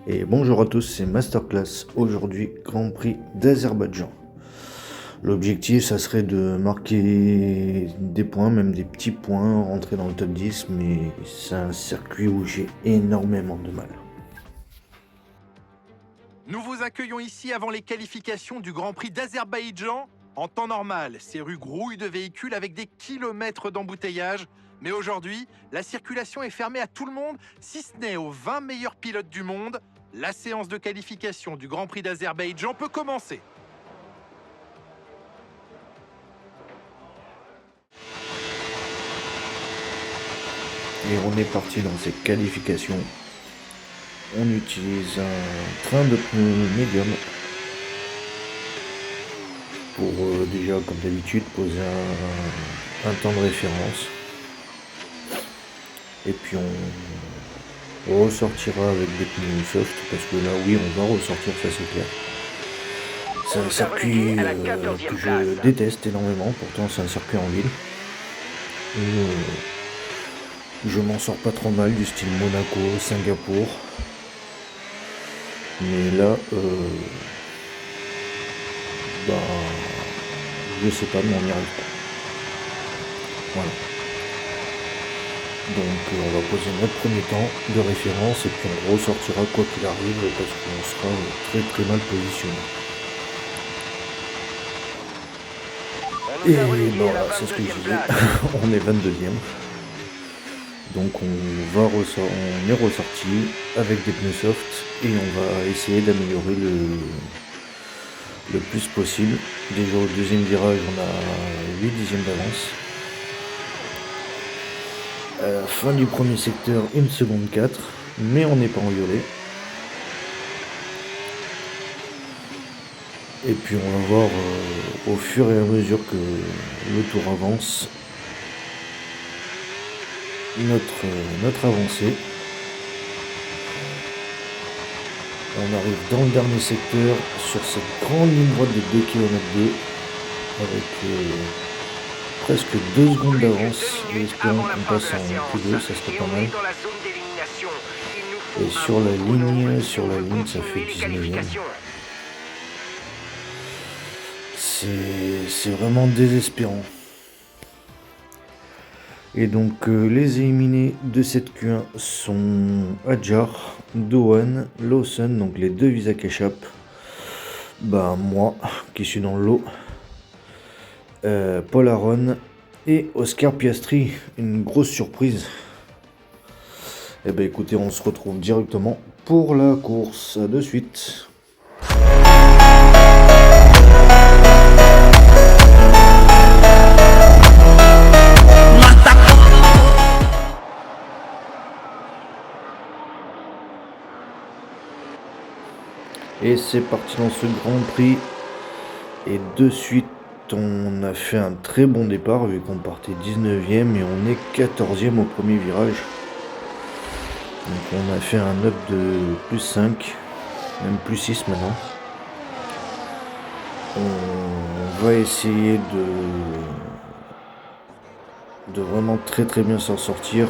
Et bonjour à tous, c'est Masterclass. Aujourd'hui, Grand Prix d'Azerbaïdjan. L'objectif, ça serait de marquer des points, même des petits points, rentrer dans le top 10, mais c'est un circuit où j'ai énormément de mal. Nous vous accueillons ici avant les qualifications du Grand Prix d'Azerbaïdjan. En temps normal, ces rues grouillent de véhicules avec des kilomètres d'embouteillage. Mais aujourd'hui, la circulation est fermée à tout le monde, si ce n'est aux 20 meilleurs pilotes du monde. La séance de qualification du Grand Prix d'Azerbaïdjan peut commencer. Et on est parti dans ces qualifications. On utilise un train de pneus médium pour déjà, comme d'habitude, poser un temps de référence. Et puis on ressortira avec des pneus soft, parce que là, oui, on va ressortir, ça c'est clair. C'est un circuit que je déteste énormément, pourtant c'est un circuit en ville. Je m'en sors pas trop mal, du style Monaco, Singapour. Mais là, je sais pas, mais on n'y arrive pas. Voilà. Donc on va poser notre premier temps de référence et puis on ressortira quoi qu'il arrive parce qu'on sera très très mal positionné. Et voilà, c'est ce que je disais, on est 22e. Donc on est ressorti avec des pneus soft et on va essayer d'améliorer le plus possible. Déjà au deuxième virage, on a 8 dixièmes d'avance. À la fin du premier secteur, 1 seconde 4, mais on n'est pas en violet. Et puis on va voir au fur et à mesure que le tour avance notre avancée. On arrive dans le dernier secteur sur cette grande ligne droite de 2 km 2 avec presque 2 secondes d'avance et espérons qu'on passe en Q2, ça serait pas mal. Et sur la ligne, ça fait 19e. C'est vraiment désespérant. Et donc les éliminés de cette Q1 sont Adjar, Dohan, Lawson, donc les deux Visa Ketchup. Moi qui suis dans le lot, Paul Aron et Oscar Piastri, une grosse surprise. Et écoutez, on se retrouve directement pour la course. À de suite. Et c'est parti dans ce Grand Prix. Et de suite, on a fait un très bon départ vu qu'on partait 19e et on est 14e au premier virage. Donc on a fait un up de plus 5, même plus 6 maintenant. On va essayer de vraiment très très bien s'en sortir.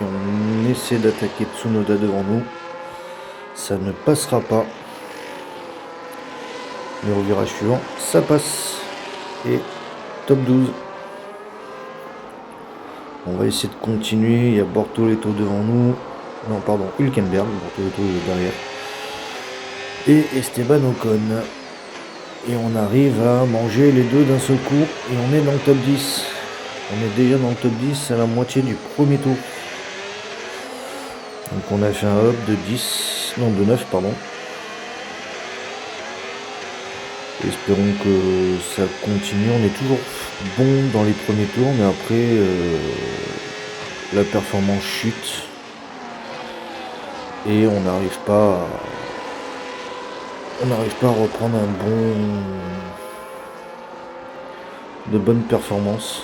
Et on essaie d'attaquer Tsunoda devant nous. Ça ne passera pas. Mais au virage suivant, ça passe. Et top 12. On va essayer de continuer. Il y a Bortoleto devant nous. Non, pardon, Hülkenberg. Bortoleto est derrière. Et Esteban Ocon. Et on arrive à manger les deux d'un seul coup. Et on est dans le top 10. On est déjà dans le top 10 à la moitié du premier tour. Donc on a fait un hop de 9 pardon. Espérons que ça continue. On est toujours bon dans les premiers tours, mais après la performance chute et on n'arrive pas à reprendre de bonnes performances.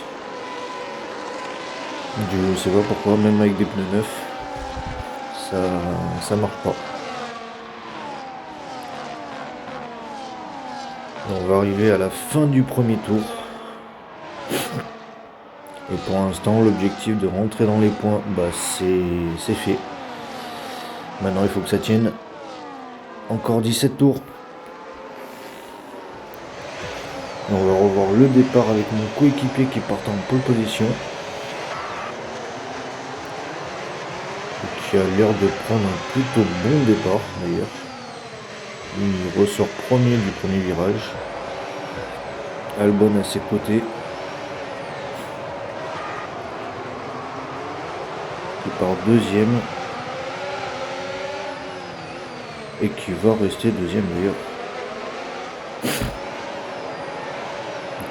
Je sais pas pourquoi, même avec des pneus neufs, ça marche pas. On va arriver à la fin du premier tour. Et pour l'instant, l'objectif de rentrer dans les points, c'est fait. Maintenant, il faut que ça tienne. Encore 17 tours. Et on va revoir le départ avec mon coéquipier qui part en pole position. Et qui a l'air de prendre un plutôt bon départ d'ailleurs. Il ressort premier du premier virage. Albon à ses côtés. Qui part deuxième. Et qui va rester deuxième d'ailleurs.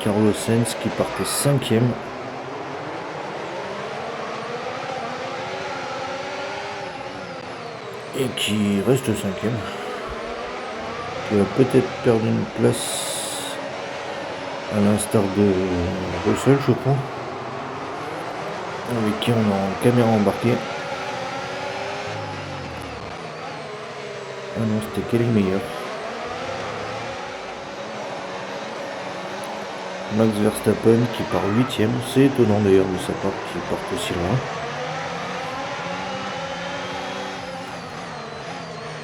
Carlos Sainz qui partait cinquième. Et qui reste cinquième. Qui va peut-être perdre une place à l'instar de Russell, je crois. Avec qui on est en caméra embarquée. Ah non, c'était Kelly Meyer. Max Verstappen qui part 8ème. C'est étonnant d'ailleurs de sa part qu'il parte aussi loin.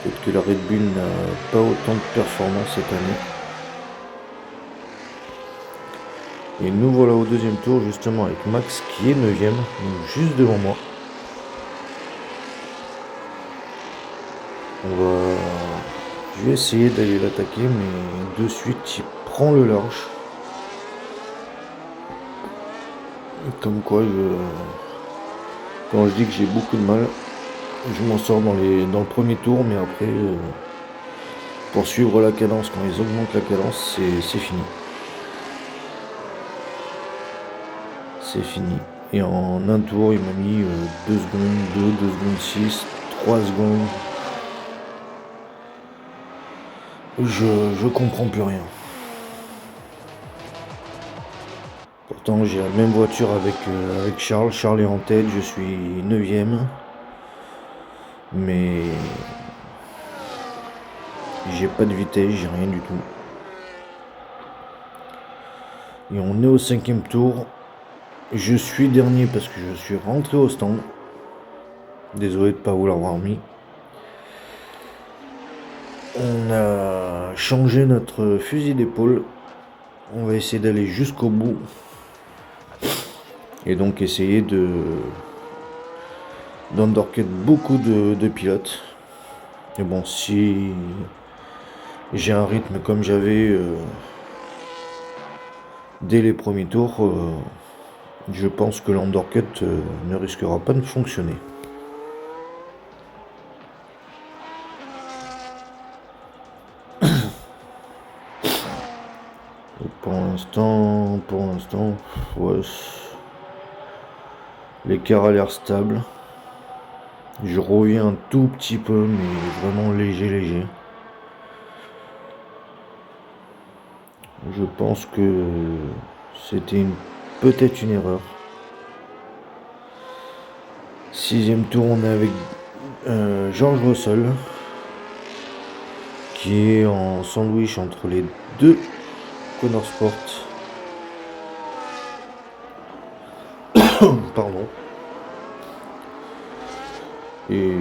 Peut-être que la Red Bull n'a pas autant de performance cette année. Et nous voilà au deuxième tour justement avec Max qui est 9ème, donc juste devant moi. Je vais essayer d'aller l'attaquer, mais de suite il prend le large. Comme quoi, quand je dis que j'ai beaucoup de mal, je m'en sors dans le premier tour, mais après, pour suivre la cadence, quand ils augmentent la cadence, c'est fini. C'est fini. Et en un tour, il m'a mis 2 secondes 2, 2 secondes 6, 3 secondes. Je comprends plus rien. Pourtant j'ai la même voiture avec Charles. Charles est en tête, je suis 9ème. Mais j'ai pas de vitesse, j'ai rien du tout. Et on est au 5ème tour. Je suis dernier parce que je suis rentré au stand. Désolé de ne pas vous l'avoir mis. On a changé notre fusil d'épaule. On va essayer d'aller jusqu'au bout. Et donc essayer d'undercut beaucoup de pilotes. Et bon, si j'ai un rythme comme j'avais dès les premiers tours, je pense que l'undercut ne risquera pas de fonctionner. Pour l'instant, ouais, l'écart a l'air stable. Je reviens un tout petit peu, mais vraiment léger. Je pense que c'était peut-être une erreur. 6ème tour, on est avec George Russell, qui est en sandwich entre les deux Connor Sport. Pardon. Et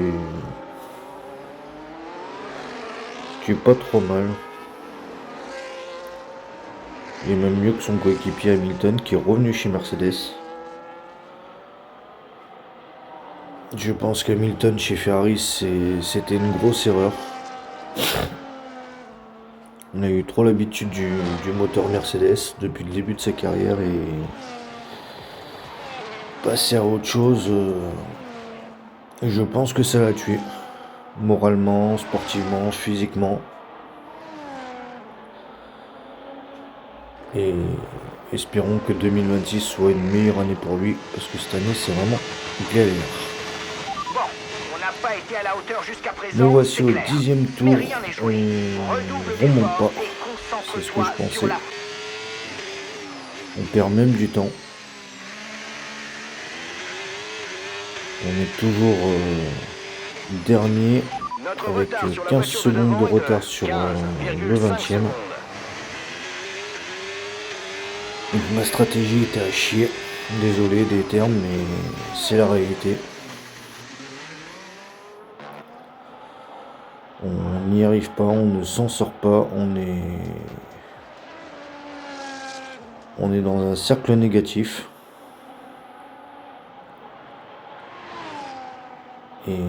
qui est pas trop mal. Il est même mieux que son coéquipier Hamilton qui est revenu chez Mercedes. Je pense qu'Hamilton chez Ferrari c'était une grosse erreur. On a eu trop l'habitude du moteur Mercedes depuis le début de sa carrière et passer à autre chose, je pense que ça l'a tué. Moralement, sportivement, physiquement. Et espérons que 2026 soit une meilleure année pour lui, parce que cette année c'est vraiment galère. Bon, on n'a pas été à la hauteur jusqu'à présent. Nous voici au 10ème tour, on remonte pas, c'est ce que je pensais. On perd même du temps. On est toujours dernier avec 15 secondes de retard sur le 20ème. Ma stratégie était à chier. Désolé des termes, mais c'est la réalité. On n'y arrive pas, on ne s'en sort pas, on est dans un cercle négatif. Et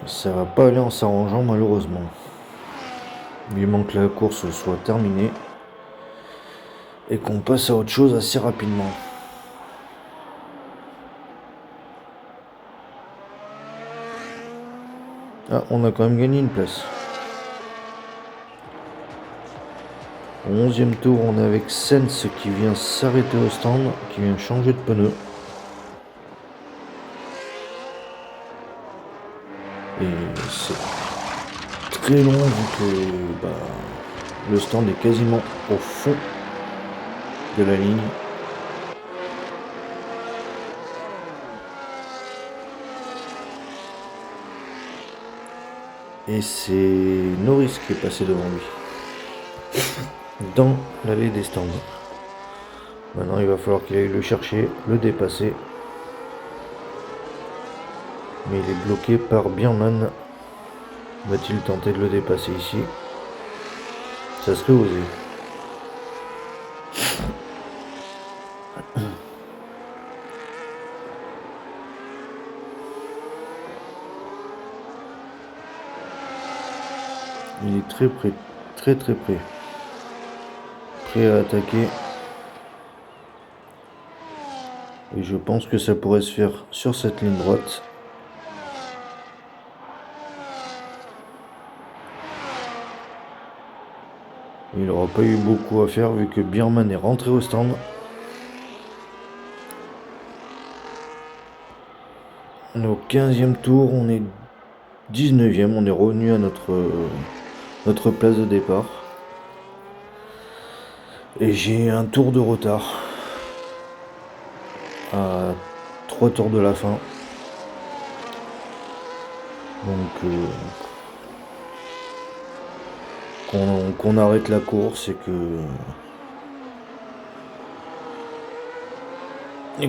ça va pas aller en s'arrangeant malheureusement. Il manque que la course soit terminée et qu'on passe à autre chose assez rapidement. Ah, on a quand même gagné une place. Au 11e tour, on est avec Sens qui vient s'arrêter au stand, qui vient changer de pneu. Et c'est très long vu que le stand est quasiment au fond de la ligne. Et c'est Norris qui est passé devant lui. Dans l'allée des stands. Maintenant il va falloir qu'il aille le chercher, le dépasser. Mais il est bloqué par Bierman. Va-t-il tenter de le dépasser ici? Ça serait osé. Il est très près, très près. Prêt à attaquer. Et je pense que ça pourrait se faire sur cette ligne droite. Il n'aura pas eu beaucoup à faire vu que Bierman est rentré au stand. On est au 15e tour, on est 19e, on est revenu à notre place de départ. Et j'ai un tour de retard. À 3 tours de la fin. Donc qu'on arrête la course et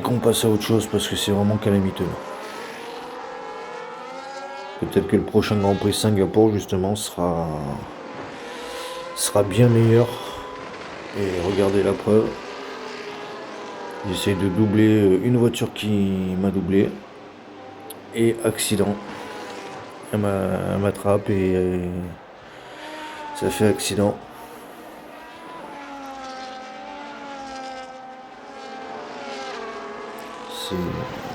qu'on passe à autre chose parce que c'est vraiment calamiteux. Peut-être que le prochain Grand Prix Singapour justement sera bien meilleur. Et regardez la preuve. J'essaie de doubler une voiture qui m'a doublé. Et accident. Elle m'attrape et ça fait accident.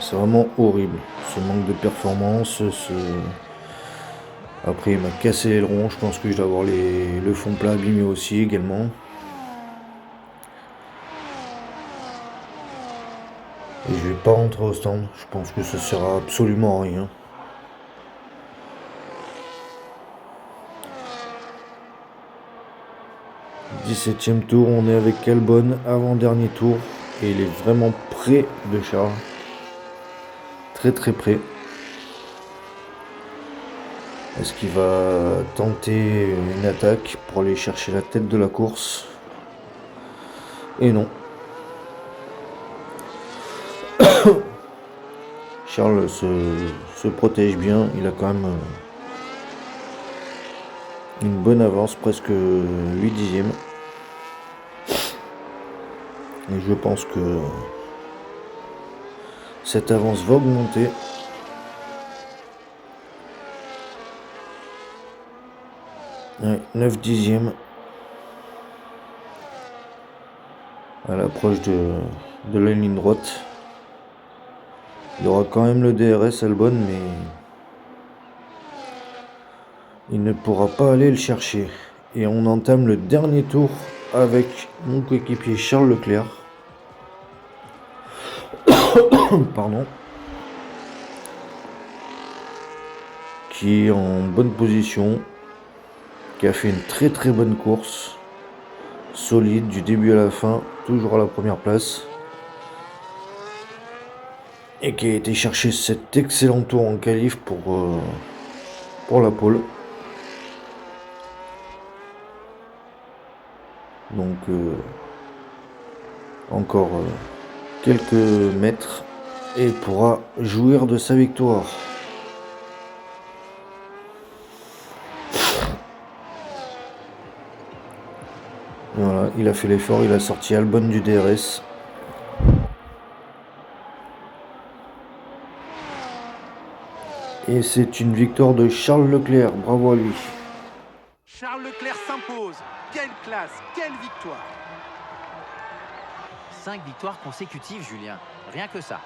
C'est vraiment horrible. Ce manque de performance. Après il m'a cassé l'aileron. Je pense que je dois avoir le fond plat abîmé aussi également. Et je vais pas rentrer au stand. Je pense que ça sert à absolument à rien. « 17e tour, on est avec Albon, avant-dernier tour. Et il est vraiment près de Charles. Très près. Est-ce qu'il va tenter une attaque pour aller chercher la tête de la course? Et non. Charles se protège bien. Il a quand même une bonne avance, presque 8 dixièmes. Et je pense que cette avance va augmenter. Ouais, 9 dixièmes. À l'approche de la ligne droite. Il y aura quand même le DRS Albon, mais il ne pourra pas aller le chercher. Et on entame le dernier tour avec mon coéquipier Charles Leclerc. Pardon. Qui est en bonne position. Qui a fait une très bonne course. Solide du début à la fin. Toujours à la première place. Et qui a été chercher cet excellent tour en qualif pour la pole. Donc encore quelques mètres et il pourra jouir de sa victoire. Voilà, il a fait l'effort, il a sorti Albon du DRS. Et c'est une victoire de Charles Leclerc, bravo à lui. Charles Leclerc s'impose. Quelle classe, quelle victoire! 5 victoires consécutives, Julien. Rien que ça.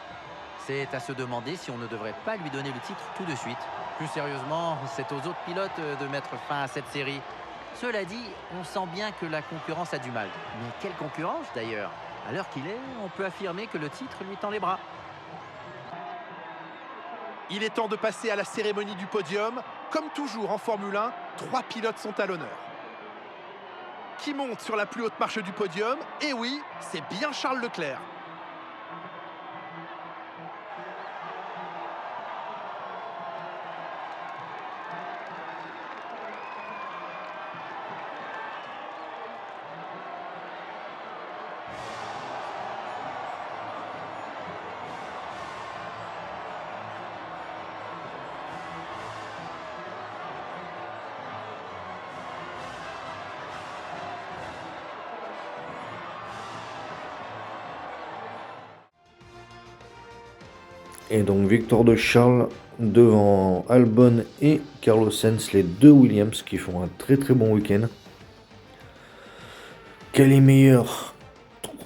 C'est à se demander si on ne devrait pas lui donner le titre tout de suite. Plus sérieusement, c'est aux autres pilotes de mettre fin à cette série. Cela dit, on sent bien que la concurrence a du mal. Mais quelle concurrence d'ailleurs? À l'heure qu'il est, on peut affirmer que le titre lui tend les bras. Il est temps de passer à la cérémonie du podium. Comme toujours en Formule 1, 3 pilotes sont à l'honneur. Qui monte sur la plus haute marche du podium? Et oui, c'est bien Charles Leclerc. Et donc victoire de Charles devant Albon et Carlos Sainz, les deux Williams qui font un très très bon week-end. Kelly Meyer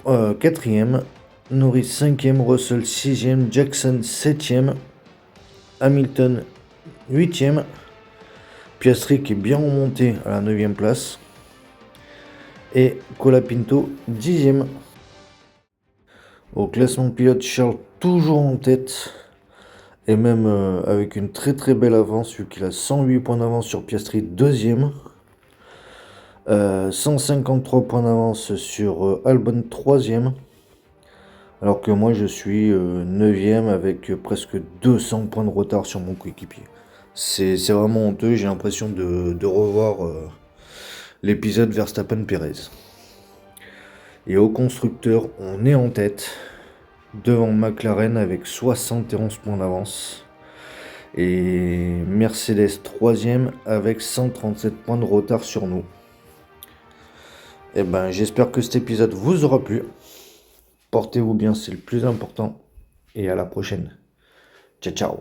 4e, Norris 5e, Russell 6e, Jackson 7e, Hamilton 8e, Piastri qui est bien remonté à la 9e place et Colapinto 10e. Au classement pilote, Charles toujours en tête et même avec une très très belle avance vu qu'il a 108 points d'avance sur Piastri 2e, 153 points d'avance sur Albon 3e, alors que moi je suis 9e avec presque 200 points de retard sur mon coéquipier. C'est vraiment honteux, j'ai l'impression de revoir l'épisode Verstappen-Pérez. Et au constructeur, on est en tête devant McLaren avec 71 points d'avance. Et Mercedes 3e avec 137 points de retard sur nous. Et ben j'espère que cet épisode vous aura plu. Portez-vous bien, c'est le plus important. Et à la prochaine. Ciao ciao.